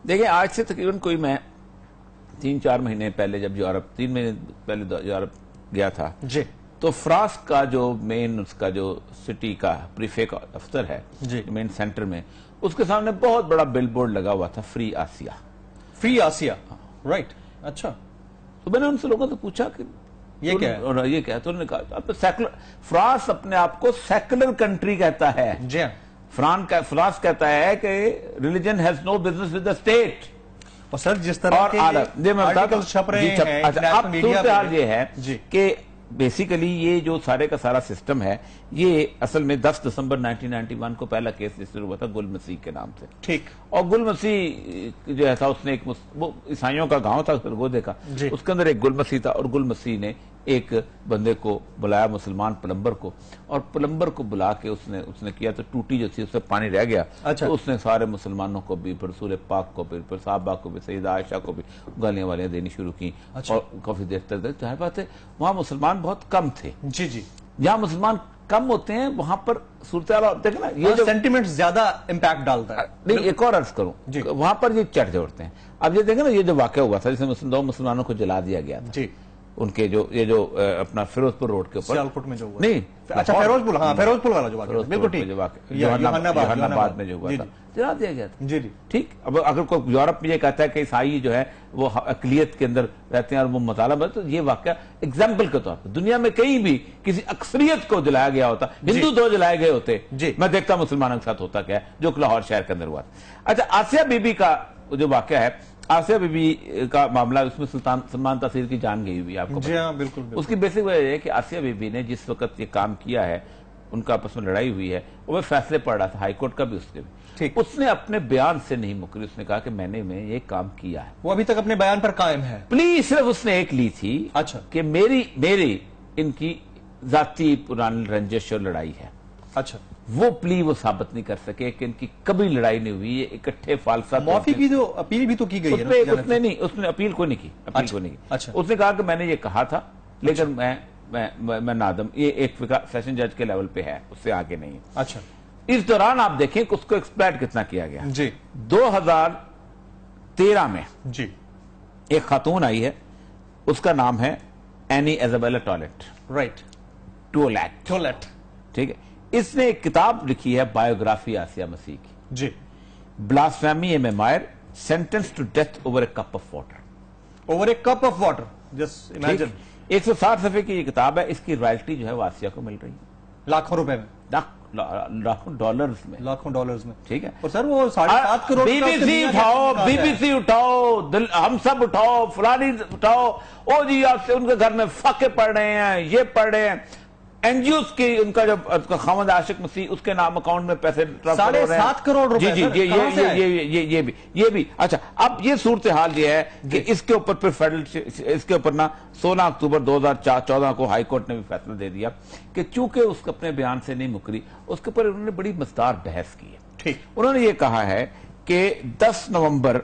دیکھیں آج سے تقریباً کوئی میں 3-4 مہینے پہلے جب یورپ 3 مہینے پہلے یورپ گیا تھا جی تو فرانس کا جو مین اس کا جو سٹی کا پریفیکٹ دفتر ہے مین سینٹر میں اس کے سامنے بہت بڑا بل بورڈ لگا ہوا تھا فری آسیا. فری آسیا رائٹ. اچھا تو میں نے ان سے لوگوں سے پوچھا کہ یہ کیا ہے؟ یہ کیا ہے؟ تو انہوں نے کہا فرانس اپنے آپ کو سیکولر کنٹری کہتا ہے. جی ہاں فرانس کہتا ہے کہ religion has no business with the state. اور سر جس طرح کے آرٹیکل چھپ رہے ہیں اب صورتحال یہ ہے کہ بیسیکلی یہ جو سارے کا سارا سسٹم ہے یہ اصل میں 10 دسمبر 1991 کو پہلا کیس شروع ہوا تھا گل مسیح کے نام سے. ٹھیک. اور گل مسیح جو ہے تھا اس نے ایک وہ عیسائیوں کا گاؤں تھا سرگودے کا, اس کے اندر ایک گل مسیح تھا اور گل مسیح نے ایک بندے کو بلایا مسلمان پلمبر کو, اور پلمبر کو بلا کے اس نے کیا تو ٹوٹی جو تھی اس سے پانی رہ گیا. تو اس نے سارے مسلمانوں کو بھی پھر رسول پاک کو پھر صحابہ کو بھی سیدہ عائشہ کو بھی گالیاں والیاں دینی شروع کی اور کافی دیر تک. ظاہر بات ہے وہاں مسلمان بہت کم تھے. جی جی جہاں مسلمان کم ہوتے ہیں وہاں پر صورتحال دیکھیں نا یہ جو سینٹیمنٹ زیادہ امپیکٹ ڈالتا ہے. نہیں ایک اور عرض کروں وہاں پر یہ چڑھ جوڑتے ہیں. اب یہ دیکھیں نا یہ جو واقعہ ہوا تھا جس میں 2 مسلمانوں کو جلا دیا گیا تھا ان کے یہ جو اپنا فیروز پور روڈ کے اوپر سیالکوٹ میں جو ہوا نہیں اچھا فیروز پور, ہاں فیروز پور والا جو واقعہ بالکل ٹھیک جہان آباد میں جو ہوا تھا جلا دیا گیا تھا. جی جی ٹھیک. اب اگر کوئی یورپ میں یہ کہتا ہے کہ عیسائی جو ہے وہ اقلیت کے اندر رہتے ہیں اور وہ مطالبہ تو یہ واقعہ اگزامپل کے طور پر دنیا میں کہیں بھی کسی اکثریت کو جلایا گیا ہوتا, ہندو 2 جلائے گئے ہوتے, میں دیکھتا مسلمانوں کے ساتھ ہوتا کیا ہے جو لاہور شہر کے اندر ہوا تھا. اچھا آسیہ بی بی کا جو واقعہ ہے, آسیہ بی بی کا معاملہ اس میں سلمان تاثیر کی جان گئی ہوئی آپ کو. جی ہاں بالکل. اس کی بیسک وجہ ہے کہ آسیہ بی بی نے جس وقت یہ کام کیا ہے ان کا آپس میں لڑائی ہوئی ہے وہ فیصلے پڑ رہا تھا ہائی کورٹ کا بھی اس کے بھی. اس نے اپنے بیان سے نہیں مکری, اس نے کہا کہ میں نے یہ کام کیا ہے. وہ ابھی تک اپنے بیان پر قائم ہے. پلیز صرف اس نے ایک لی تھی کہ میری ان کی ذاتی پرانی رنجش اور لڑائی ہے. اچھا وہ پلی وہ ثابت نہیں کر سکے کہ ان کی کبھی لڑائی نہیں ہوئی. یہ اکٹھے فالسہ معافی کی جو اپیل بھی تو کی گئی ہے اس نے اپیل کو نہیں کی. اس نے کہا کہ میں نے یہ کہا تھا لیکن میں نادم, یہ ایک فقہ سیشن جج کے لیول پہ ہے, اس سے آگے نہیں. اچھا اس دوران آپ دیکھیں کہ اس کو ایکسپلائٹ کتنا کیا گیا. جی 2013 میں جی ایک خاتون آئی ہے, اس کا نام ہے any Isabella toilet. Right toilet. ٹھیک ہے. اس نے ایک کتاب لکھی ہے بایوگرافی آسیہ مسیح کی. جی blasphemy a memoir sentenced to death over a cup of water. Over a cup of water just imagine. 160 صفحے کی یہ کتاب ہے. اس کی رائلٹی جو ہے وہ آسیہ کو مل رہی ہے لاکھوں روپے میں, لاکھوں ڈالرز میں. ٹھیک ہے. اور سر وہ 7.5 کروڑ بی بی سی اٹھاؤ, بی بی سی اٹھاؤ, ہم سب اٹھاؤ, فلانی اٹھاؤ, او جی آپ سے ان کے گھر میں فاقے پڑ رہے ہیں, یہ پڑھ رہے ہیں. این جی اوز کی ان کا جو خامد عاشق مسیح اس کے نام اکاؤنٹ میں پیسے ٹرانسفر ہو رہے ہیں 7.5 کروڑ روپے. جی یہ بھی. اچھا اب یہ صورتحال یہ ہے کہ اس کے اوپر پھر فیڈرل اس کے اوپر نا 16 اکتوبر 2014 کو ہائی کورٹ نے بھی فیصلہ دے دیا کہ چونکہ اس اپنے بیان سے نہیں مکری, اس کے اوپر انہوں نے بڑی مزدار بحث کی ہے. ٹھیک. انہوں نے یہ کہا ہے کہ 10 نومبر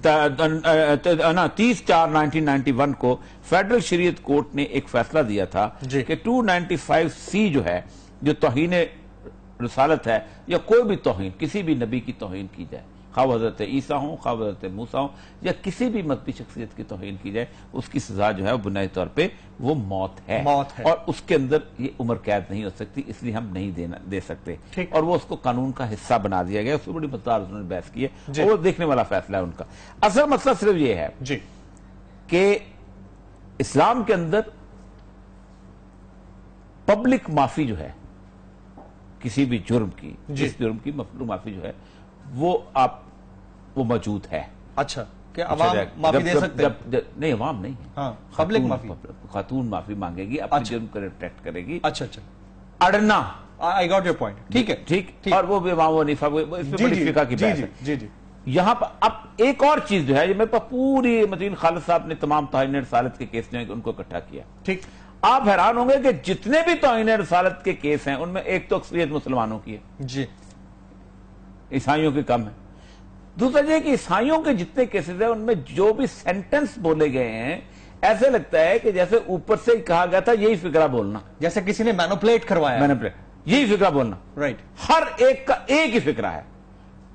30/4/1991 کو فیڈرل شریعت کورٹ نے ایک فیصلہ دیا تھا کہ 295C جو ہے جو توہین رسالت ہے یا کوئی بھی توہین کسی بھی نبی کی توہین کی جائے, خواہ حضرت عیسیٰ ہوں خواہ حضرت موسیٰ ہوں یا کسی بھی مذہبی شخصیت کی توہین کی جائے, اس کی سزا جو ہے وہ بنیادی طور پہ وہ موت ہے. اور اس کے اندر یہ عمر قید نہیں ہو سکتی, اس لیے ہم نہیں دے سکتے. اور وہ اس کو قانون کا حصہ بنا دیا گیا. اس سے بڑی مزدار انہوں نے بحث کی ہے اور وہ دیکھنے والا فیصلہ ہے ان کا. اصل مسئلہ صرف یہ ہے کہ اسلام کے اندر پبلک معافی جو ہے کسی بھی جرم کی, جس جرم کی معافی جو ہے وہ موجود ہے. اچھا کہ عوام معافی دے سکتے ہیں؟ نہیں عوام نہیں, پبلک معافی. خاتون معافی مانگے گی, اپنے جرم کو ریٹریکٹ کرے گی. اچھا اڑنا. I got your point. ٹھیک ہے. ٹھیک. اور وہ بھی امام حنیفہ اس میں بڑی فقہ کی بحث ہے. جی جی. یہاں پر اب ایک اور چیز جو ہے یہ میرے پاس پوری متین خالد صاحب نے تمام توہین رسالت کے کیس جو ہیں ان کو اکٹھا کیا. ٹھیک. آپ حیران ہوں گے کہ جتنے بھی توہین رسالت کے کیس ہیں ان میں ایک تو اکثریت مسلمانوں کی ہے. جی. عیسائیوں کی کم ہے. دوسرا یہ کہ عیسائیوں کے جتنے کیسز ہیں ان میں جو بھی سینٹنس بولے گئے ہیں ایسے لگتا ہے کہ جیسے اوپر سے کہا گیا تھا یہی فقرہ بولنا, جیسے کسی نے مینوپلیٹ کروایا. یہی فقرہ بولنا. رائٹ. ہر ایک کا ایک ہی فقرہ ہے.